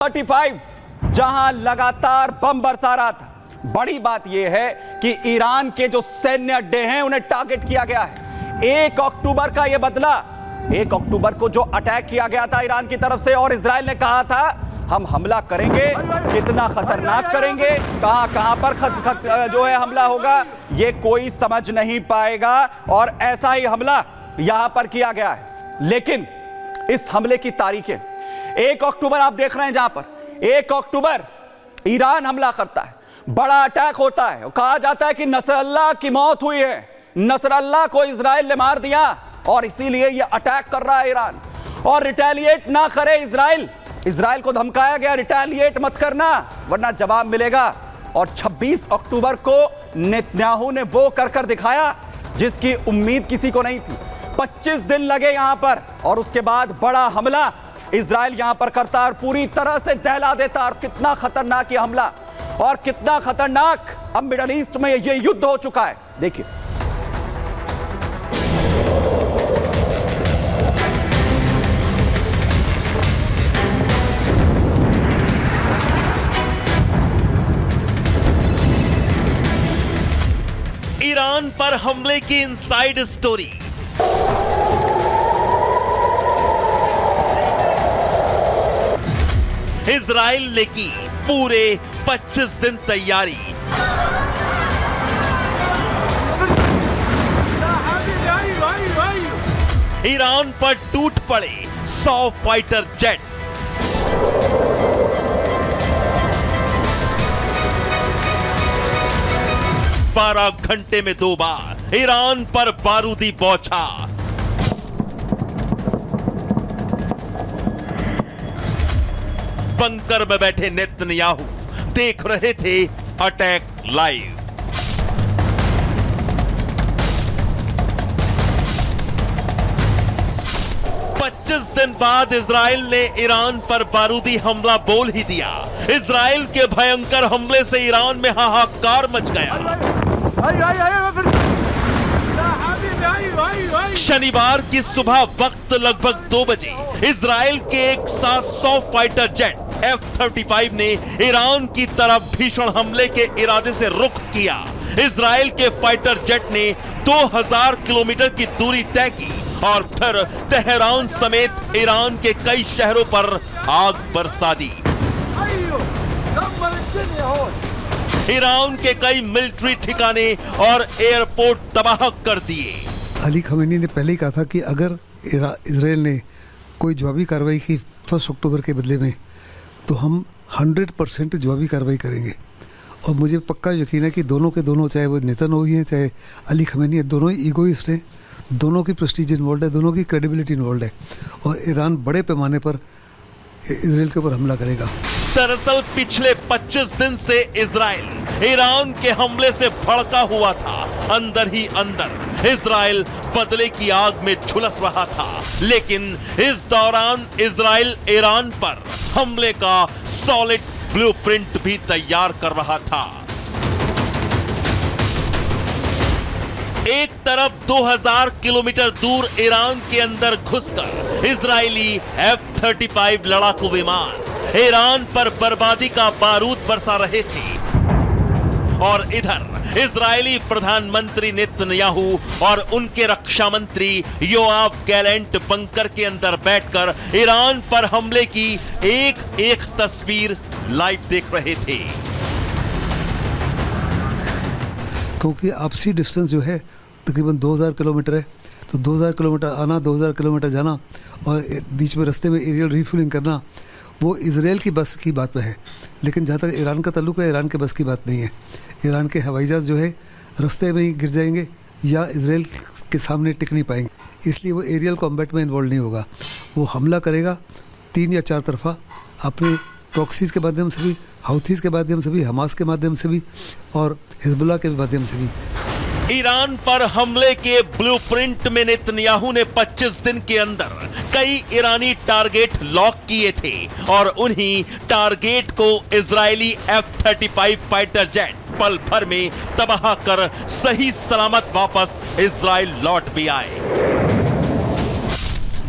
35 जहां लगातार बम बरसा रहा था। बड़ी बात यह है कि ईरान के जो सैन्य अड्डे हैं उन्हें टारगेट किया गया है। 1 अक्टूबर का यह बदला, 1 अक्टूबर को जो अटैक किया गया था ईरान की तरफ से और इजराइल ने कहा था हम हमला करेंगे, कितना खतरनाक करेंगे, कहां पर जो है हमला होगा ये कोई समझ नहीं पाएगा और ऐसा ही हमला यहां पर किया गया है। लेकिन इस हमले की तारीखें 1 अक्टूबर आप देख रहे हैं, जहां पर 1 अक्टूबर ईरान हमला करता है, बड़ा अटैक होता है और कहा जाता है कि नसरअल्लाह की मौत हुई है, नसरअल्लाह को इजराइल ने मार दिया और इसीलिए यह अटैक कर रहा है ईरान। और रिटेलिएट ना करे इजराइल को धमकाया गया रिटेलिएट मत करना वरना जवाब मिलेगा। और 26 अक्टूबर को नेतन्याहू ने वो कर दिखाया जिसकी उम्मीद किसी को नहीं थी। 25 दिन लगे यहां पर और उसके बाद बड़ा हमला इजराइल यहां पर करता और पूरी तरह से दहला देता। और कितना खतरनाक ये हमला और कितना खतरनाक अब मिडल ईस्ट में ये युद्ध हो चुका है। देखिए ईरान पर हमले की इनसाइड स्टोरी। इजराइल ने की पूरे 25 दिन तैयारी। ईरान पर टूट पड़े 100 फाइटर जेट। बारह घंटे में 2 बार ईरान पर बारूदी बौछार। बंकर में बैठे नेतन्याहू देख रहे थे अटैक लाइव। पच्चीस दिन बाद इजराइल ने ईरान पर बारूदी हमला बोल ही दिया। इजराइल के भयंकर हमले से ईरान में हाहाकार मच गया। शनिवार की सुबह वक्त लगभग 2 बजे इजराइल के एक साथ 100 फाइटर जेट F-35 ने ईरान की तरफ भीषण हमले के इरादे से रुख किया। इजराइल के फाइटर जेट ने 2000 किलोमीटर की दूरी तय की और फिर तेहरान समेत ईरान के कई शहरों पर आग बरसा दी। ईरान के कई मिलिट्री ठिकाने और एयरपोर्ट तबाह कर दिए। अली खमेनी ने पहले ही कहा था कि अगर इजराइल ने कोई जवाबी कार्रवाई की 1 अक्टूबर के बदले में तो हम 100% जवाबी कार्रवाई करेंगे। और मुझे पक्का यकीन है कि दोनों के दोनों, चाहे वो नेतन्याहू हैं चाहे अली खमेनी है, दोनों ही ईगोइस्ट हैं, दोनों की प्रेस्टीज इन्वॉल्व है, दोनों की क्रेडिबिलिटी इन्वॉल्व है और ईरान बड़े पैमाने पर इजराइल के ऊपर हमला करेगा। दरअसल पिछले 25 दिन से इजराइल ईरान के हमले से भड़का हुआ था। अंदर ही अंदर इजराइल बदले की आग में झुलस रहा था, लेकिन इस दौरान इजराइल ईरान पर हमले का सॉलिड ब्लूप्रिंट भी तैयार कर रहा था। एक तरफ 2000 किलोमीटर दूर ईरान के अंदर घुसकर इजरायली F-35 लड़ाकू विमान ईरान पर बर्बादी का बारूद बरसा रहे थे और इधर इजरायली प्रधानमंत्री नेतन्याहू और उनके रक्षा मंत्री योआव गैलेंट बंकर के अंदर बैठकर ईरान पर हमले की एक तस्वीर लाइव देख रहे थे। क्योंकि आपसी डिस्टेंस जो है तकरीबन 2000 किलोमीटर है, तो 2000 किलोमीटर आना, 2000 किलोमीटर जाना और बीच में रास्ते में एरियल रिफ्यूलिंग करना, वो इजराइल की बस की बात में है। लेकिन जहाँ तक ईरान का ताल्लुक है, ईरान के बस की बात नहीं है। ईरान के हवाई जहाज़ जो है रास्ते में ही गिर जाएंगे या इजराइल के सामने टिक नहीं पाएंगे, इसलिए वो एरियल कॉम्बैट में इन्वॉल्व नहीं होगा। वो हमला करेगा 3 या 4 तरफा, अपने प्रॉक्सीज के माध्यम से भी, हाउथीज के माध्यम से भी, हमास के माध्यम से भी और हिजबुल्लाह के माध्यम से भी। ईरान पर हमले के ब्लूप्रिंट में नेतन्याहू ने 25 दिन के अंदर कई ईरानी टारगेट लॉक किए थे और उन्हीं टारगेट को इजरायली F-35 फाइटर जेट पल भर में तबाह कर सही सलामत वापस इजराइल लौट भी आए।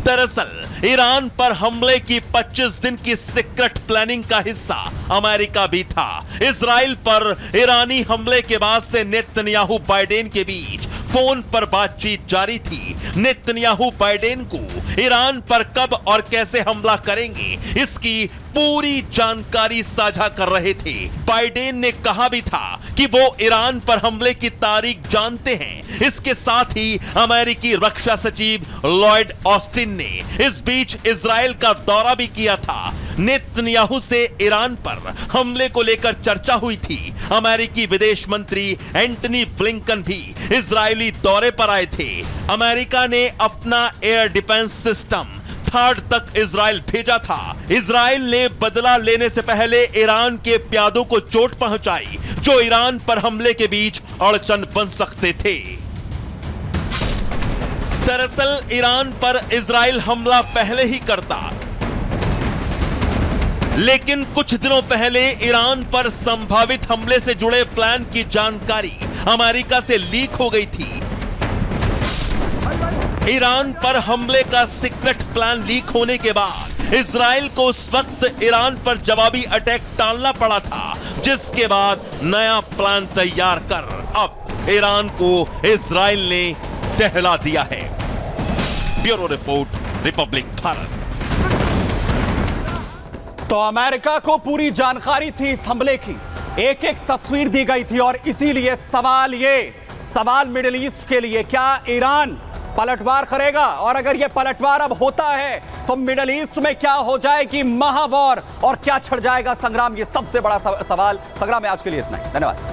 दरअसल ईरान पर हमले की 25 दिन की सीक्रेट प्लानिंग का हिस्सा अमेरिका भी था। इजराइल पर ईरानी हमले के बाद से नेतन्याहू बाइडेन के बीच फोन पर बातचीत जारी थी। नेतन्याहू बाइडेन को ईरान पर कब और कैसे हमला करेंगे इसकी पूरी जानकारी साझा कर रहे थे। बाइडेन ने कहा भी था कि वो ईरान पर हमले की तारीख जानते हैं। इसके साथ ही अमेरिकी रक्षा सचिव लॉयड ऑस्टिन ने इस बीच इजराइल का दौरा भी किया था। नेतन्याहू से ईरान पर हमले को लेकर चर्चा हुई थी। अमेरिकी विदेश मंत्री एंटनी ब्लिंकन भी इजरायली दौरे पर आए थे। अमेरिका ने अपना एयर डिफेंस सिस्टम थर्ड तक इजराइल भेजा था। इजराइल ने बदला लेने से पहले ईरान के प्यादों को चोट पहुंचाई, जो ईरान पर हमले के बीच अड़चन बन सकते थे। दरअसल ईरान पर इजराइल हमला पहले ही करता, लेकिन कुछ दिनों पहले ईरान पर संभावित हमले से जुड़े प्लान की जानकारी अमेरिका से लीक हो गई थी। ईरान पर हमले का सीक्रेट प्लान लीक होने के बाद इजराइल को उस वक्त ईरान पर जवाबी अटैक टालना पड़ा था, जिसके बाद नया प्लान तैयार कर अब ईरान को इजराइल ने टहला दिया है। Bureau report, Republic Bharat. तो अमेरिका को पूरी जानकारी थी इस हमले की, एक एक तस्वीर दी गई थी, और इसीलिए सवाल मिडिल ईस्ट के लिए, क्या ईरान पलटवार करेगा? और अगर यह पलटवार अब होता है तो मिडिल ईस्ट में क्या हो जाएगी महावॉर और क्या छिड़ जाएगा संग्राम? ये सबसे बड़ा सवाल। संग्राम में आज के लिए इतना ही, धन्यवाद।